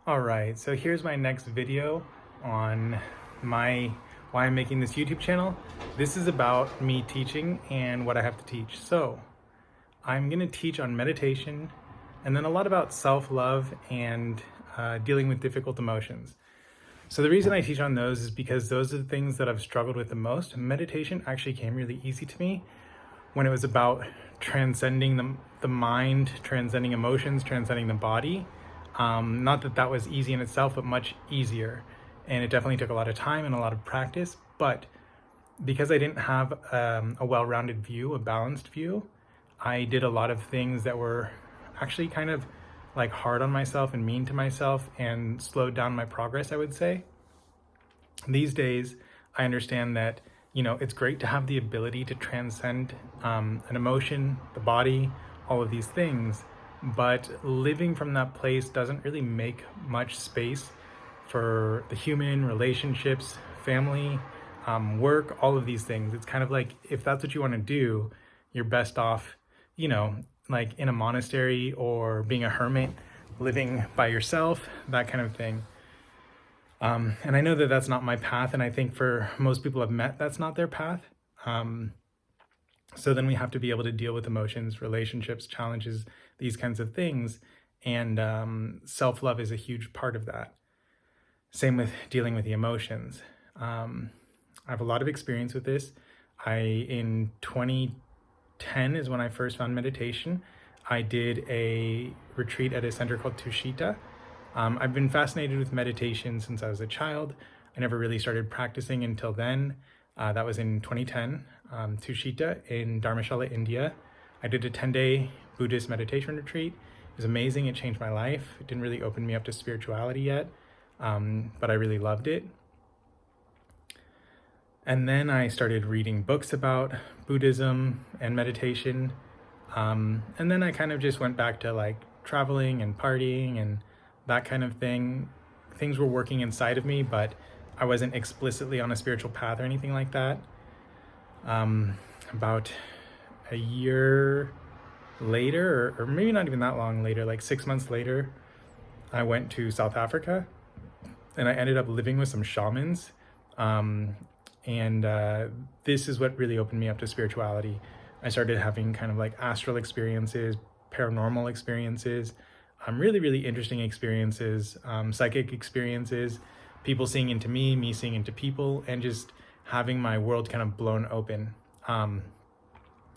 All right, so here's my next video on why I'm making this YouTube channel. This is about me teaching and what I have to teach. So I'm gonna teach on meditation and then a lot about self-love and dealing with difficult emotions. So the reason I teach on those is because those are the things that I've struggled with the most. Meditation actually came really easy to me when it was about transcending the mind, transcending emotions, transcending the body. Not that that was easy in itself, but much easier. And it definitely took a lot of time and a lot of practice. But because I didn't have a well-rounded view, a balanced view, I did a lot of things that were actually kind of like hard on myself and mean to myself and slowed down my progress, I would say. These days, I understand that, it's great to have the ability to transcend an emotion, the body, all of these things, but living from that place doesn't really make much space for the human relationships, family, work, all of these things. It's kind of like, if that's what you want to do, you're best off, like in a monastery or being a hermit, living by yourself, that kind of thing. And I know that that's not my path, and I think for most people I've met, that's not their path. So then we have to be able to deal with emotions, relationships, challenges, these kinds of things, and self-love is a huge part of that. Same with dealing with the emotions. I have a lot of experience with this. In 2010 is when I first found meditation. I did a retreat at a center called Tushita. I've been fascinated with meditation since I was a child. I never really started practicing until then. That was in 2010, Tushita in Dharamshala, India. I did a 10-day Buddhist meditation retreat. It was amazing. It changed my life. It didn't really open me up to spirituality yet, but I really loved it. And then I started reading books about Buddhism and meditation. And then I kind of just went back to like traveling and partying and that kind of thing. Things were working inside of me, but I wasn't explicitly on a spiritual path or anything like that. About a year later, or maybe not even that long later, like 6 months later, I went to South Africa and I ended up living with some shamans. This is what really opened me up to spirituality. I started having kind of like astral experiences, paranormal experiences, really, really interesting experiences, psychic experiences, people seeing into me, me seeing into people, and just having my world kind of blown open,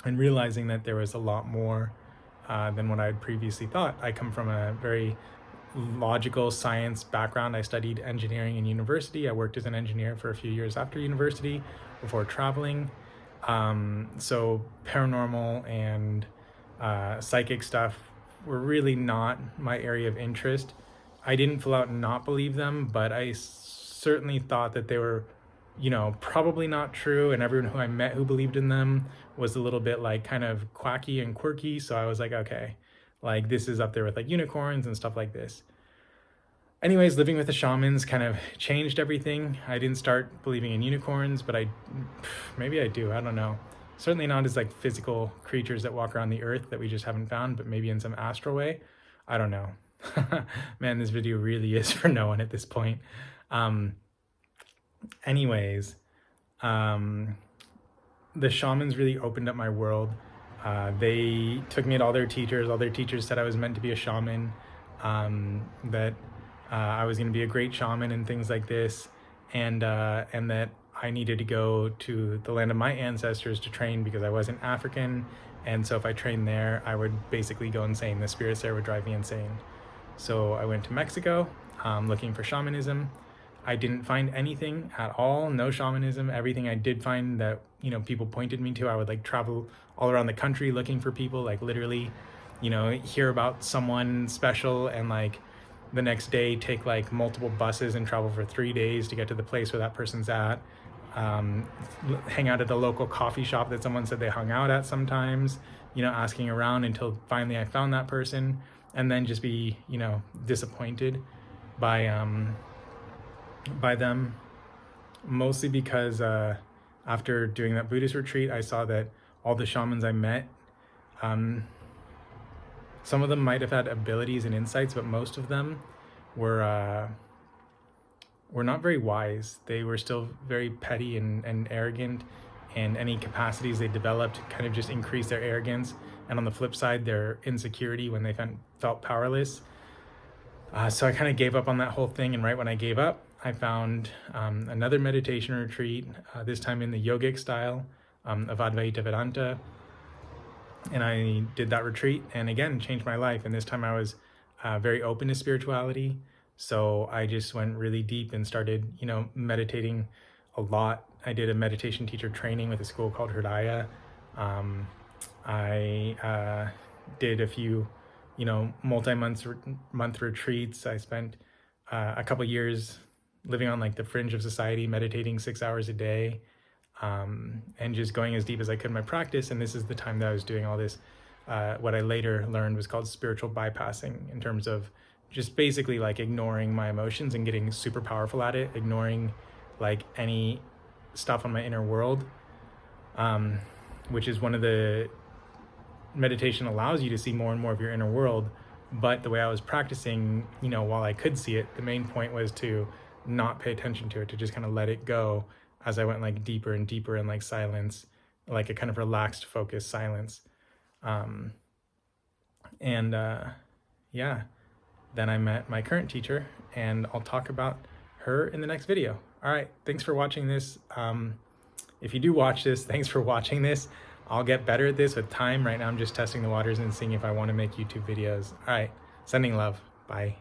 and realizing that there was a lot more than what I had previously thought. I come from a very logical science background. I studied engineering in university. I worked as an engineer for a few years after university before traveling. So paranormal and psychic stuff were really not my area of interest. I didn't full out not believe them, but I certainly thought that they were, probably not true. And everyone who I met who believed in them was a little bit like kind of quacky and quirky. So I was like, okay, like this is up there with like unicorns and stuff like this. Anyways, living with the shamans kind of changed everything. I didn't start believing in unicorns, but maybe I do, I don't know. Certainly not as like physical creatures that walk around the earth that we just haven't found, but maybe in some astral way. I don't know. Man, this video really is for no one at this point. Anyways, the shamans really opened up my world. They took me to all their teachers. All their teachers said I was meant to be a shaman, that I was going to be a great shaman and things like this, and that I needed to go to the land of my ancestors to train because I wasn't African, and so if I trained there, I would basically go insane. The spirits there would drive me insane. So I went to Mexico looking for shamanism. I didn't find anything at all, no shamanism. Everything I did find that, people pointed me to, I would like travel all around the country looking for people, like literally, hear about someone special and like the next day take like multiple buses and travel for 3 days to get to the place where that person's at. Hang out at the local coffee shop that someone said they hung out at sometimes, asking around until finally I found that person, and then just be, disappointed by them, mostly because after doing that Buddhist retreat, I saw that all the shamans I met, some of them might have had abilities and insights, but most of them were not very wise. They were still very petty and arrogant, and any capacities they developed kind of just increased their arrogance. And on the flip side, their insecurity when they felt powerless. So I kind of gave up on that whole thing. And right when I gave up, I found another meditation retreat, this time in the yogic style of Advaita Vedanta. And I did that retreat and again, changed my life. And this time I was very open to spirituality. So I just went really deep and started, meditating a lot. I did a meditation teacher training with a school called Hridaya. I did a few, multi-month retreats. I spent a couple years living on like the fringe of society, meditating 6 hours a day, and just going as deep as I could in my practice. And this is the time that I was doing all this, what I later learned was called spiritual bypassing, in terms of just basically like ignoring my emotions and getting super powerful at it, ignoring like any stuff on my inner world, which is one of the meditation allows you to see more and more of your inner world. But the way I was practicing, while I could see it, the main point was to not pay attention to it, to just kind of let it go as I went like deeper and deeper in like silence, like a kind of relaxed, focused silence. Then I met my current teacher, and I'll talk about her in the next video. All right, thanks for watching this. If you do watch this, thanks for watching this. I'll get better at this with time. Right now I'm just testing the waters and seeing if I want to make YouTube videos. All right, sending love. Bye.